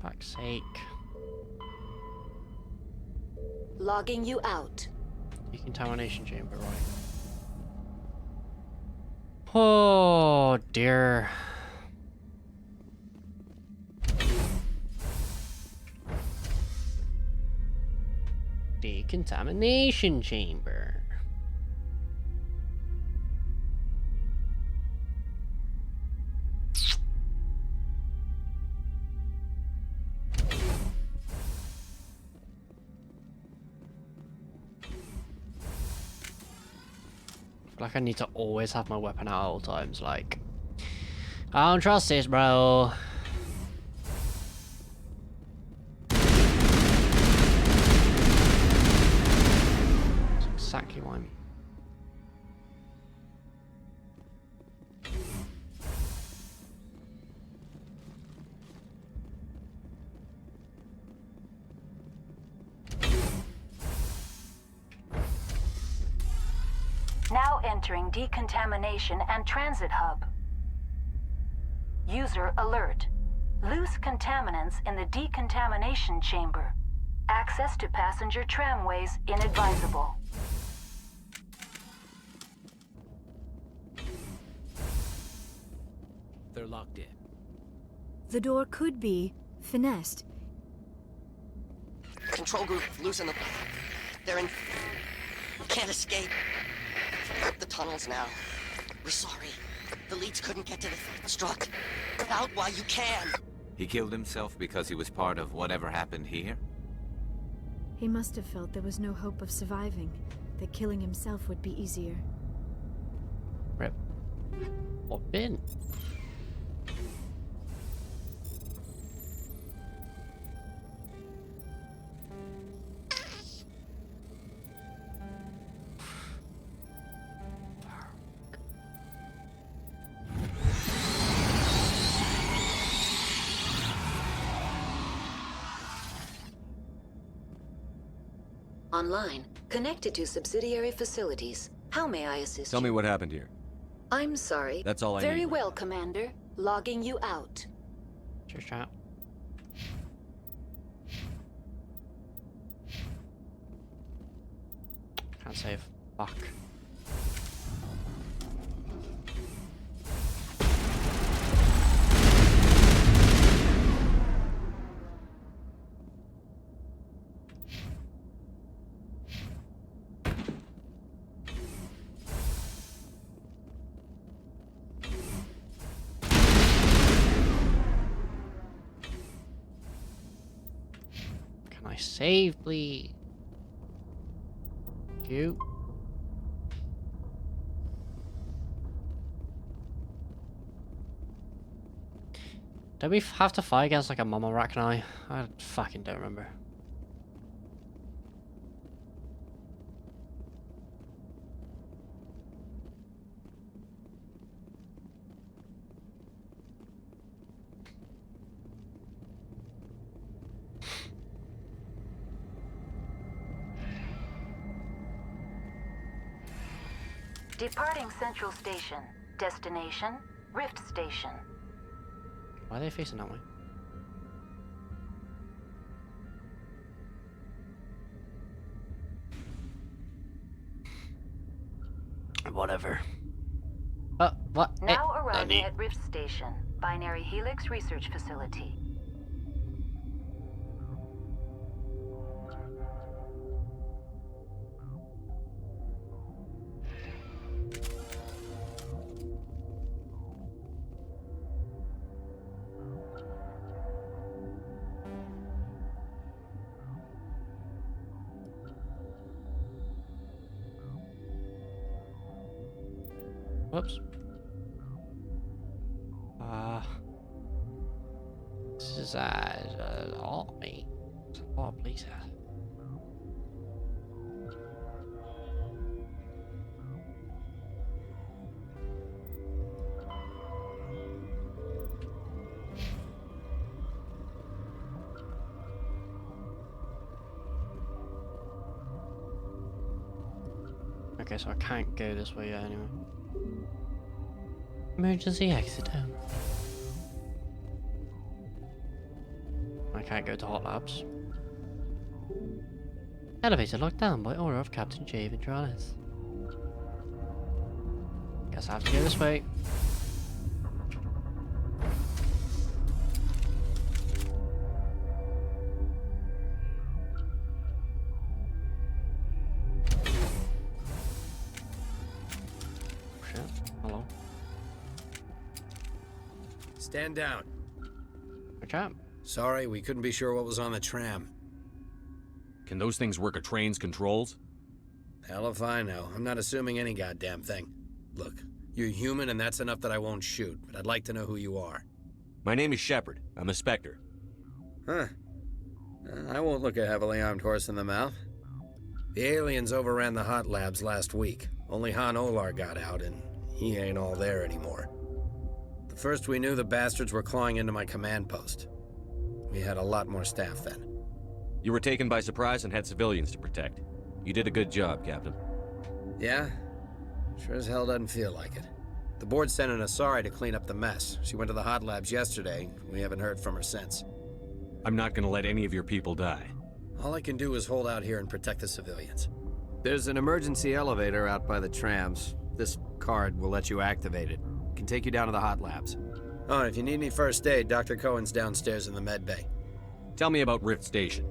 Fuck's sake. Logging you out. Decontamination chamber, right. Oh dear. Decontamination chamber. Like I need to always have my weapon out at all times, like I don't trust this, bro. That's exactly why I'm... Now entering decontamination and transit hub. User alert. Loose contaminants in the decontamination chamber. Access to passenger tramways inadvisable. They're locked in. The door could be finessed. Control group, loosen the... They're in... Can't escape. The tunnels now. We're sorry. The leads couldn't get to the struck. Get out while you can. He killed himself because he was part of whatever happened here? He must have felt there was no hope of surviving, that killing himself would be easier. Rip. What bin? Online. Connected to subsidiary facilities. How may I assist Tell you? me what happened here. I'm sorry. That's all I Very need. well, Commander. Logging you out. Cheers, chat. Can't save. Fuck. Can I save, please? Thank you. Don't we have to fight against like a Mama Arachni? I fucking don't remember. Departing Central Station. Destination, Rift Station. Why are they facing that way? Whatever. What? Now Hey, arriving Nani. at Rift Station. Binary Helix Research Facility. Whoops. This is a lot, mate. It's a lot of places. Okay, so I can't go this way yet anyway. Emergency exit. I can't go to hot labs. Elevator locked down by order of Captain J. Ventralis. Guess I have to go this way. Shit. Hello. Stand down. Good job. Sorry, we couldn't be sure what was on the tram. Can those things work a train's controls? Hell if I know. I'm not assuming any goddamn thing. Look, you're human and that's enough that I won't shoot, but I'd like to know who you are. My name is Shepard. I'm a Spectre. Huh. I won't look a heavily armed horse in the mouth. The aliens overran the hot labs last week. Only Han Olar got out, and he ain't all there anymore. The first we knew, the bastards were clawing into my command post. We had a lot more staff then. You were taken by surprise and had civilians to protect. You did a good job, Captain. Yeah? Sure as hell doesn't feel like it. The board sent an Asari to clean up the mess. She went to the hot labs yesterday. We haven't heard from her since. I'm not gonna let any of your people die. All I can do is hold out here and protect the civilians. There's an emergency elevator out by the trams. This card will let you activate it. It can take you down to the hot labs. Oh, and if you need any first aid, Dr. Cohen's downstairs in the med bay. Tell me about Rift Station.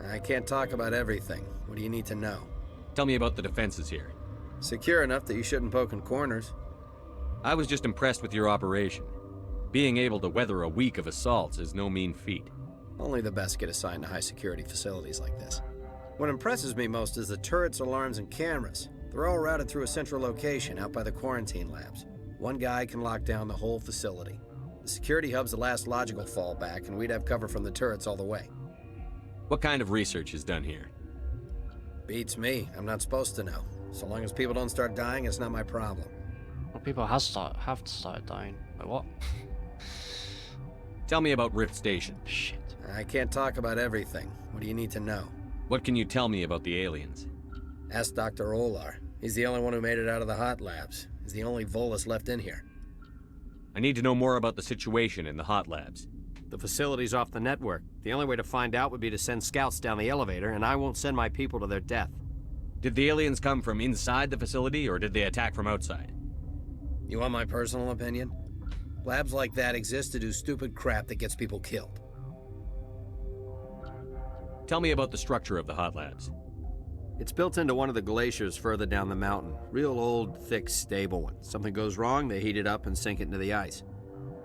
I can't talk about everything. What do you need to know? Tell me about the defenses here. Secure enough that you shouldn't poke in corners. I was just impressed with your operation. Being able to weather a week of assaults is no mean feat. Only the best get assigned to high-security facilities like this. What impresses me most is the turrets, alarms, and cameras. They're all routed through a central location out by the quarantine labs. One guy can lock down the whole facility. The security hub's the last logical fallback, and we'd have cover from the turrets all the way. What kind of research is done here? Beats me. I'm not supposed to know. So long as people don't start dying, it's not my problem. Well, people have started dying. Like what? Tell me about Rift Station. Shit. I can't talk about everything. What do you need to know? What can you tell me about the aliens? Ask Dr. Olar. He's the only one who made it out of the hot labs. He's the only Volus left in here. I need to know more about the situation in the hot labs. The facility's off the network. The only way to find out would be to send scouts down the elevator, and I won't send my people to their death. Did the aliens come from inside the facility, or did they attack from outside? You want my personal opinion? Labs like that exist to do stupid crap that gets people killed. Tell me about the structure of the hot labs. It's built into one of the glaciers further down the mountain. Real old, thick, stable one. Something goes wrong, they heat it up and sink it into the ice.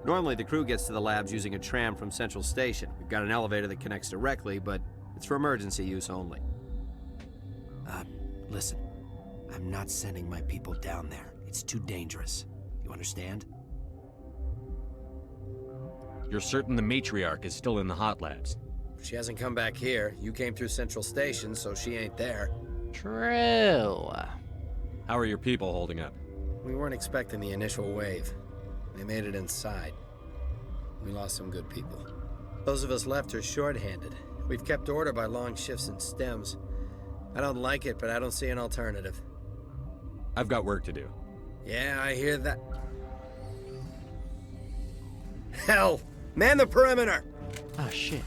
Normally, the crew gets to the labs using a tram from Central Station. We've got an elevator that connects directly, but it's for emergency use only. Listen. I'm not sending my people down there. It's too dangerous. You understand? You're certain the matriarch is still in the hot labs? She hasn't come back here. You came through Central Station, so she ain't there. True. How are your people holding up? We weren't expecting the initial wave. They made it inside. We lost some good people. Those of us left are short-handed. We've kept order by long shifts and stems. I don't like it, but I don't see an alternative. I've got work to do. Yeah, I hear that. Hell! Man the perimeter! Oh shit.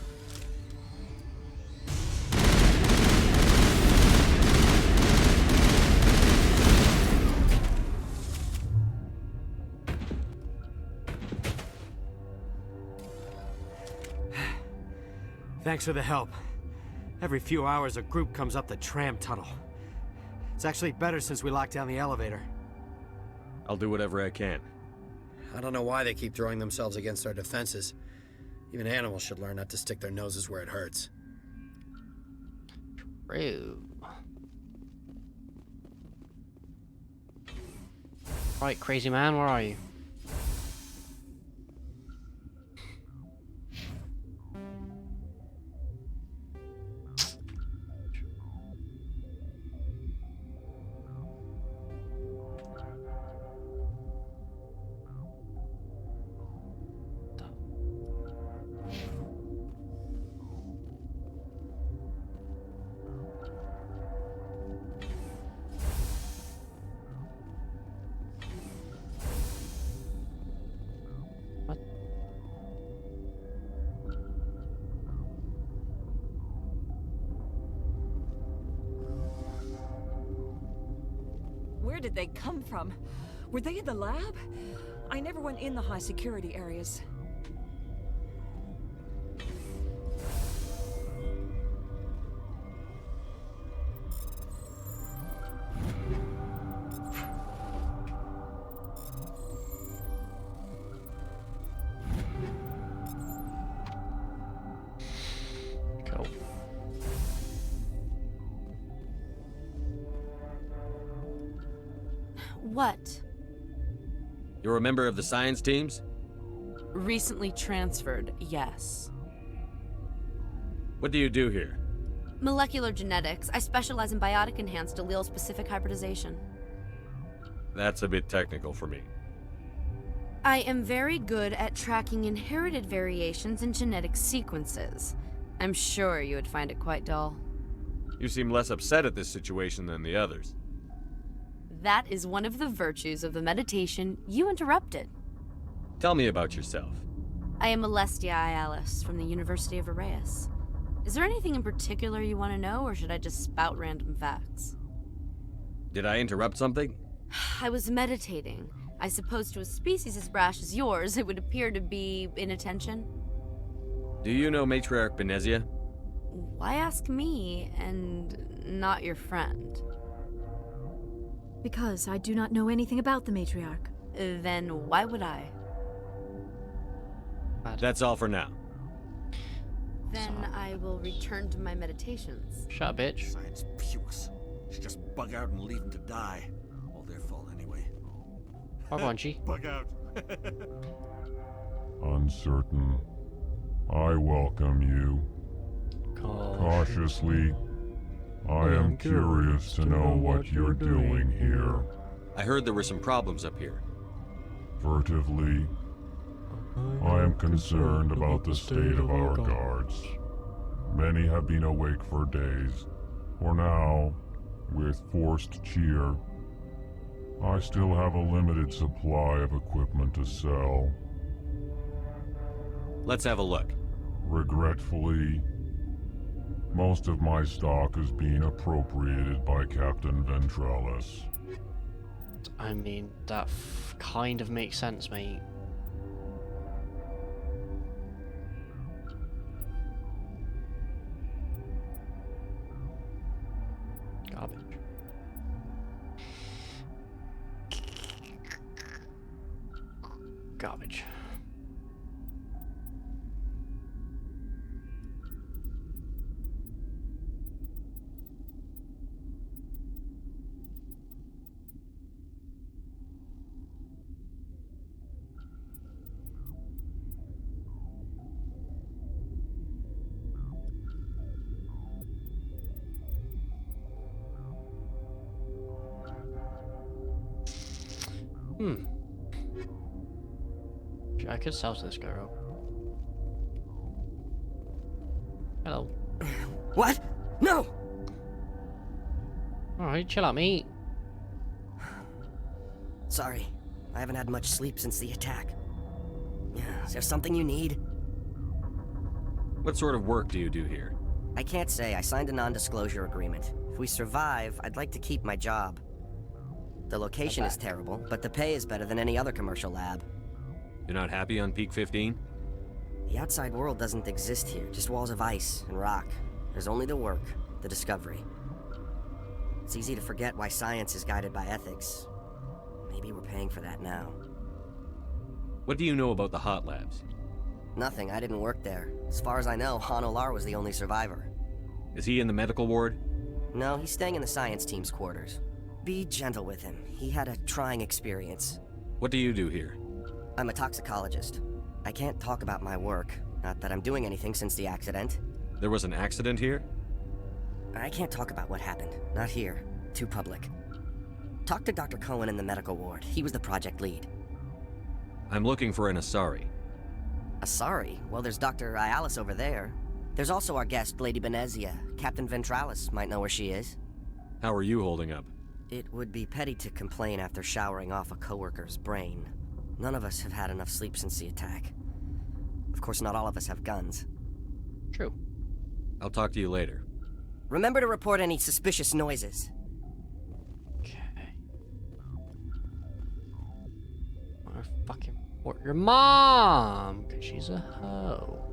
Thanks for the help. Every few hours, a group comes up the tram tunnel. It's actually better since we locked down the elevator. I'll do whatever I can. I don't know why they keep throwing themselves against our defenses. Even animals should learn not to stick their noses where it hurts. True. Right, crazy man, where are you? Where did they come from? Were they in the lab? I never went in the high security areas. Cool. What? You're a member of the science teams? Recently transferred, yes. What do you do here? Molecular genetics. I specialize in biotic-enhanced allele-specific hybridization. That's a bit technical for me. I am very good at tracking inherited variations in genetic sequences. I'm sure you would find it quite dull. You seem less upset at this situation than the others. That is one of the virtues of the meditation you interrupted. Tell me about yourself. I am Alestia Ialis from the University of Arraeus. Is there anything in particular you want to know, or should I just spout random facts? Did I interrupt something? I was meditating. I suppose to a species as brash as yours, it would appear to be inattention. Do you know Matriarch Benezia? Why ask me, and not your friend? Because I do not know anything about the Matriarch. Then why would I? That's all for now. Then I will return to my meditations. Shut up, bitch. Science puce. Should just bug out and leave them to die. All their fault anyway. Why won't you? Bug out. Uncertain. I welcome you. Cautiously. I am curious to know what you're doing here. I heard there were some problems up here. Furtively. I am concerned about the state of our guards. Many have been awake for days. For now, with forced cheer, I still have a limited supply of equipment to sell. Let's have a look. Regretfully, most of my stock is being appropriated by Captain Ventralis. I mean, that kind of makes sense, mate. Garbage. Garbage. I could sell to this girl. Hello. What? No! Alright, chill out, mate. Sorry. I haven't had much sleep since the attack. Is there something you need? What sort of work do you do here? I can't say. I signed a non-disclosure agreement. If we survive, I'd like to keep my job. The location is terrible, but the pay is better than any other commercial lab. You're not happy on Peak 15? The outside world doesn't exist here, just walls of ice and rock. There's only the work, the discovery. It's easy to forget why science is guided by ethics. Maybe we're paying for that now. What do you know about the hot labs? Nothing, I didn't work there. As far as I know, Han Olar was the only survivor. Is he in the medical ward? No, he's staying in the science team's quarters. Be gentle with him. He had a trying experience. What do you do here? I'm a toxicologist. I can't talk about my work. Not that I'm doing anything since the accident. There was an accident here? I can't talk about what happened. Not here. Too public. Talk to Dr. Cohen in the medical ward. He was the project lead. I'm looking for an Asari. Asari? Well, there's Dr. Ialis over there. There's also our guest, Lady Benezia. Captain Ventralis might know where she is. How are you holding up? It would be petty to complain after showering off a coworker's brain. None of us have had enough sleep since the attack. Of course, not all of us have guns. True. I'll talk to you later. Remember to report any suspicious noises. Okay. I fucking report your mom, because she's a hoe.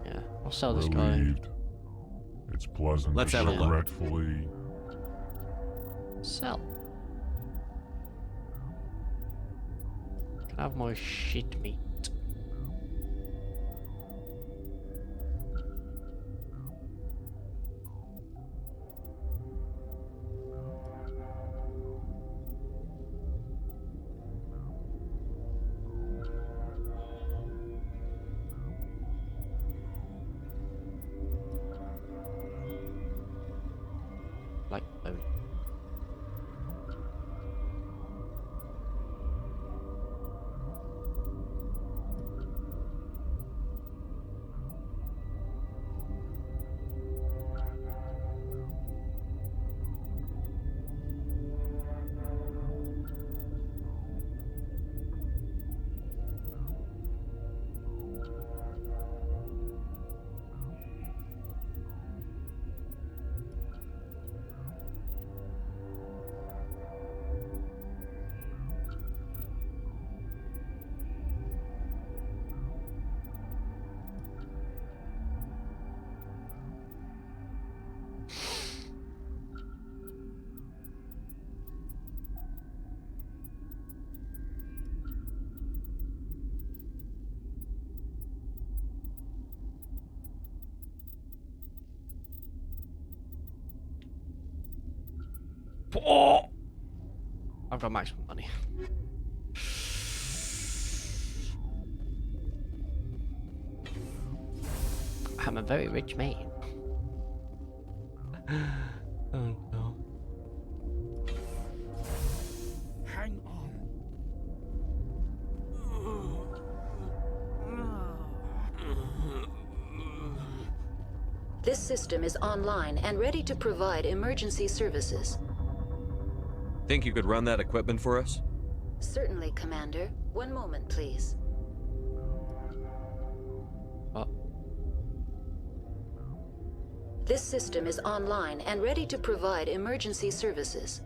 Yeah, I'll sell this guy. Relieved. It's pleasant Let's to have a look. regretfully Sell. Can I have my shit meat? Like, oh. Oh! I've got maximum money. I'm a very rich man. Oh no. Hang on. This system is online and ready to provide emergency services. Think you could run that equipment for us? Certainly, Commander. One moment, please. What? This system is online and ready to provide emergency services.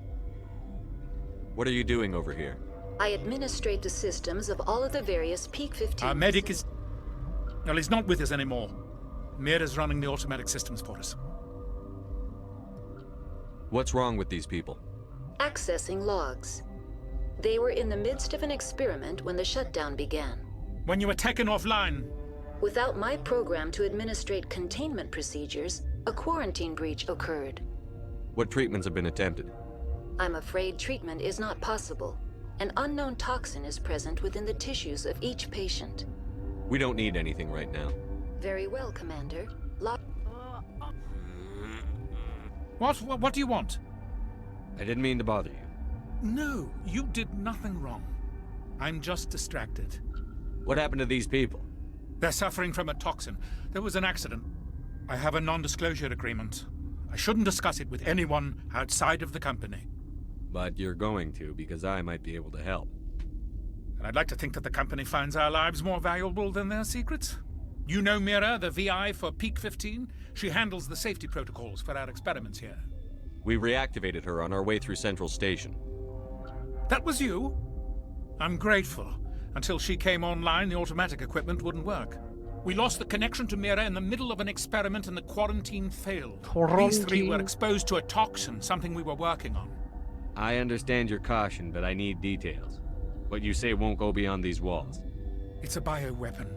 What are you doing over here? I administrate the systems of all of the various Peak 15... Our medic is... Well, he's not with us anymore. Mira's running the automatic systems for us. What's wrong with these people? Accessing logs. They were in the midst of an experiment when the shutdown began. When you were taken offline... Without my program to administrate containment procedures, a quarantine breach occurred. What treatments have been attempted? I'm afraid treatment is not possible. An unknown toxin is present within the tissues of each patient. We don't need anything right now. Very well, Commander. What do you want? I didn't mean to bother you. No, you did nothing wrong. I'm just distracted. What happened to these people? They're suffering from a toxin. There was an accident. I have a non-disclosure agreement. I shouldn't discuss it with anyone outside of the company. But you're going to, because I might be able to help. And I'd like to think that the company finds our lives more valuable than their secrets. You know Mira, the VI for Peak 15? She handles the safety protocols for our experiments here. We reactivated her on our way through Central Station. That was you? I'm grateful. Until she came online, the automatic equipment wouldn't work. We lost the connection to Mira in the middle of an experiment and the quarantine failed. These three were exposed to a toxin, something we were working on. I understand your caution, but I need details. What you say won't go beyond these walls. It's a bioweapon,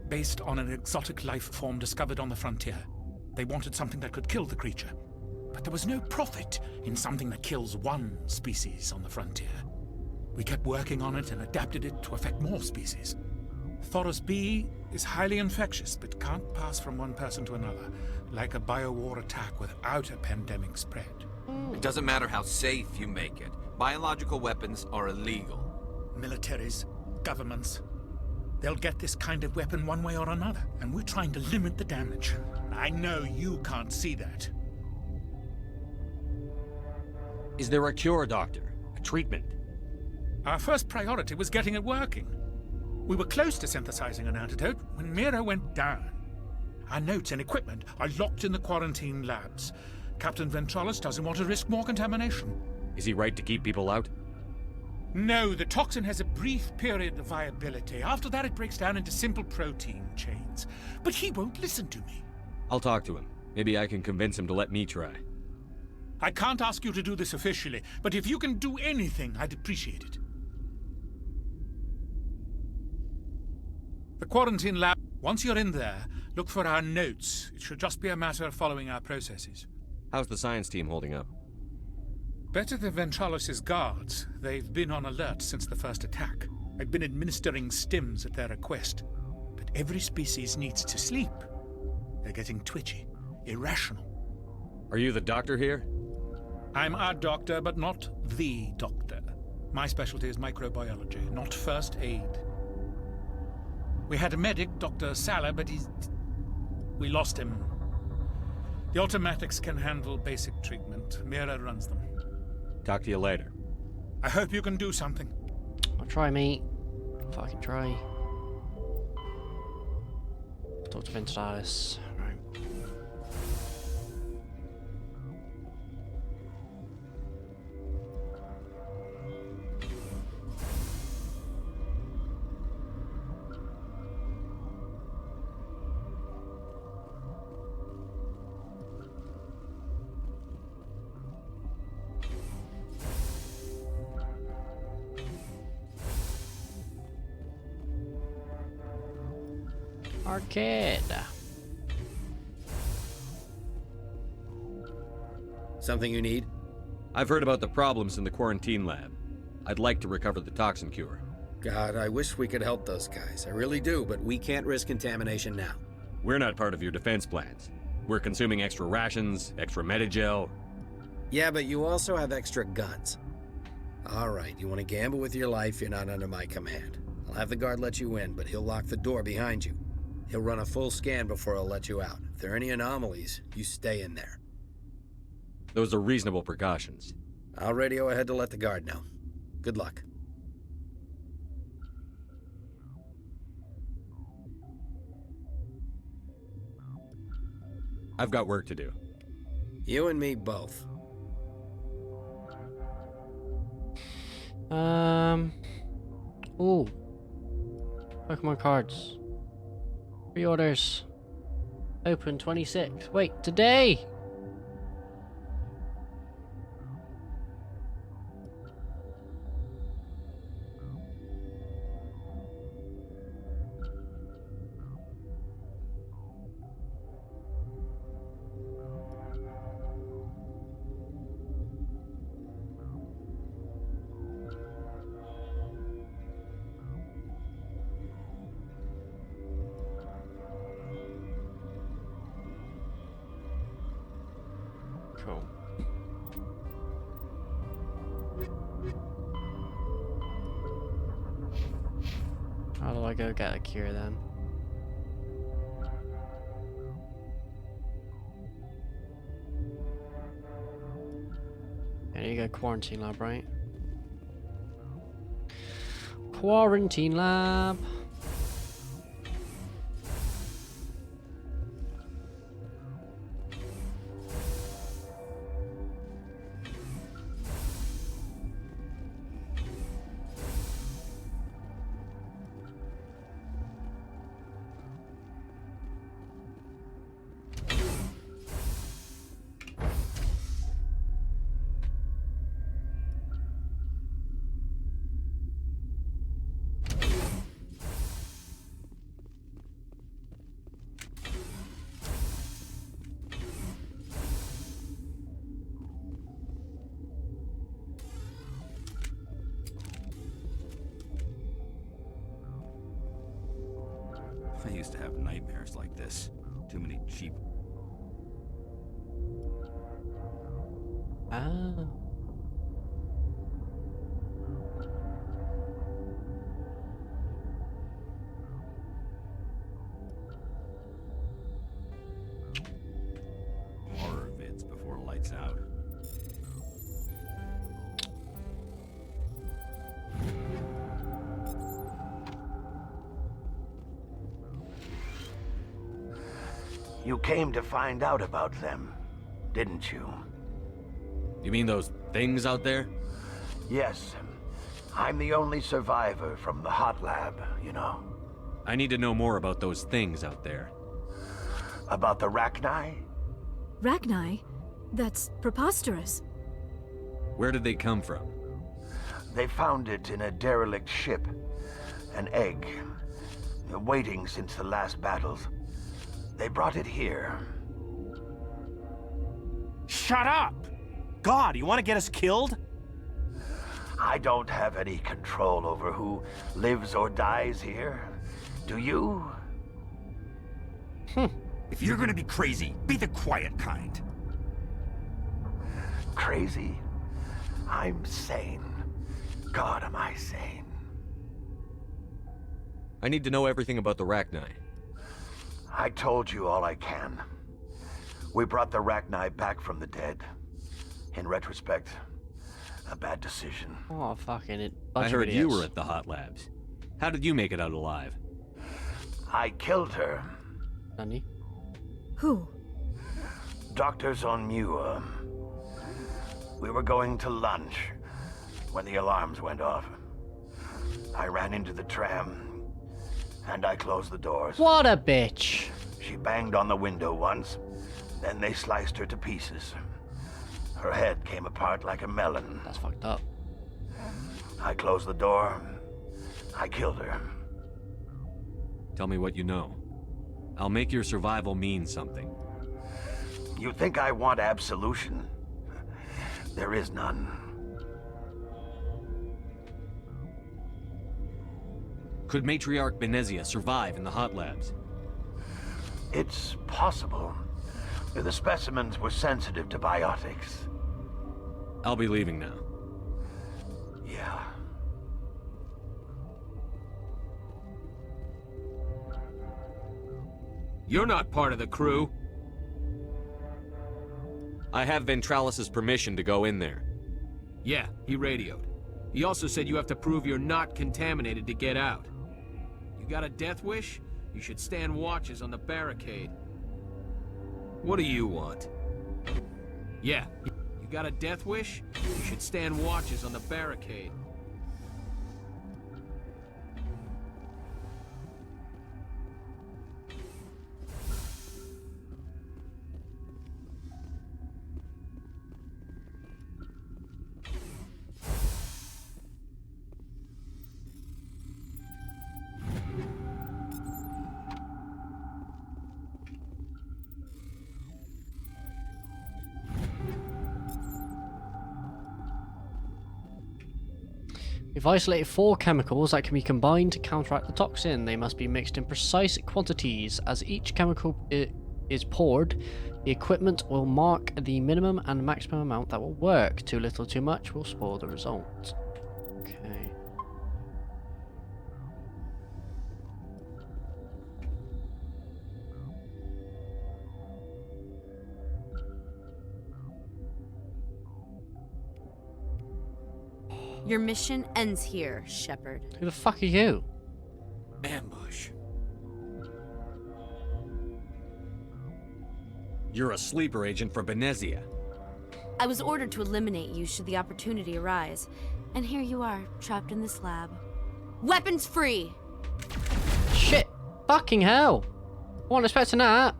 based on an exotic life form discovered on the frontier. They wanted something that could kill the creature. But there was no profit in something that kills one species on the frontier. We kept working on it and adapted it to affect more species. Thoros B is highly infectious, but can't pass from one person to another, like a biowar attack without a pandemic spread. It doesn't matter how safe you make it. Biological weapons are illegal. Militaries, governments, they'll get this kind of weapon one way or another, and we're trying to limit the damage. I know you can't see that. Is there a cure, Doctor? A treatment? Our first priority was getting it working. We were close to synthesizing an antidote when Mira went down. Our notes and equipment are locked in the quarantine labs. Captain Ventralis doesn't want to risk more contamination. Is he right to keep people out? No, the toxin has a brief period of viability. After that, it breaks down into simple protein chains. But he won't listen to me. I'll talk to him. Maybe I can convince him to let me try. I can't ask you to do this officially, but if you can do anything, I'd appreciate it. The quarantine lab, once you're in there, look for our notes. It should just be a matter of following our processes. How's the science team holding up? Better than Ventralos' guards. They've been on alert since the first attack. I've been administering stims at their request. But every species needs to sleep. They're getting twitchy, irrational. Are you the doctor here? I'm a doctor, but not the doctor. My specialty is microbiology, not first aid. We had a medic, Dr. Salah, but we lost him. The automatics can handle basic treatment. Mira runs them. Talk to you later. I hope you can do something. I'll try, mate. If I can try. Talk to Ventralis. Right. Arcade. Something you need? I've heard about the problems in the quarantine lab. I'd like to recover the toxin cure. God, I wish we could help those guys. I really do, but we can't risk contamination now. We're not part of your defense plans. We're consuming extra rations, extra Medigel. Yeah, but you also have extra guns. All right, you want to gamble with your life, you're not under my command. I'll have the guard let you in, but he'll lock the door behind you. He'll run a full scan before he'll let you out. If there are any anomalies, you stay in there. Those are reasonable precautions. I'll radio ahead to let the guard know. Good luck. I've got work to do. You and me both. Ooh. Pokemon cards. Pre-orders. Open 26. Wait, today! Cool. How do I go get a cure then? There you go, quarantine lab, right? Quarantine lab. I used to have nightmares like this. Too many cheap... Ah. horror vids before lights out. You came to find out about them, didn't you? You mean those things out there? Yes. I'm the only survivor from the hot lab, you know. I need to know more about those things out there. About the Rachni? Rachni? That's preposterous. Where did they come from? They found it in a derelict ship. An egg. Waiting since the last battles. They brought it here. Shut up! God, you want to get us killed? I don't have any control over who lives or dies here. Do you? If you're gonna be crazy, be the quiet kind. Crazy? I'm sane. God, am I sane. I need to know everything about the Rachni. I told you all I can. We brought the Rachni back from the dead. In retrospect, a bad decision. Oh, fucking it. I heard you were at the hot labs. How did you make it out alive? I killed her. Nani? Who? Dr. Zonmua. We were going to lunch when the alarms went off. I ran into the tram, and I closed the doors. What a bitch! She banged on the window once, then they sliced her to pieces. Her head came apart like a melon. That's fucked up. I closed the door. I killed her. Tell me what you know. I'll make your survival mean something. You think I want absolution? There is none. Could Matriarch Benezia survive in the hot labs? It's possible. The specimens were sensitive to biotics. I'll be leaving now. Yeah. You're not part of the crew. I have Ventralis's permission to go in there. Yeah, he radioed. He also said you have to prove you're not contaminated to get out. You got a death wish? You should stand watches on the barricade. What do you want? Yeah, you got a death wish? You should stand watches on the barricade. We've isolated 4 chemicals that can be combined to counteract the toxin. They must be mixed in precise quantities. As each chemical is poured, the equipment will mark the minimum and maximum amount that will work. Too little, too much will spoil the result. Okay. Your mission ends here, Shepard. Who the fuck are you? Ambush. You're a sleeper agent for Benezia. I was ordered to eliminate you should the opportunity arise. And here you are, trapped in this lab. Weapons free! Shit! Fucking hell! Wasn't expecting that.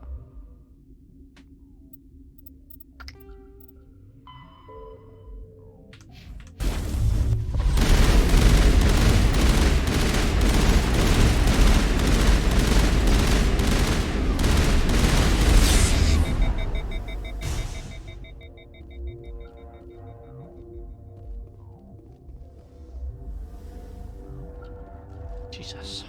Jesus.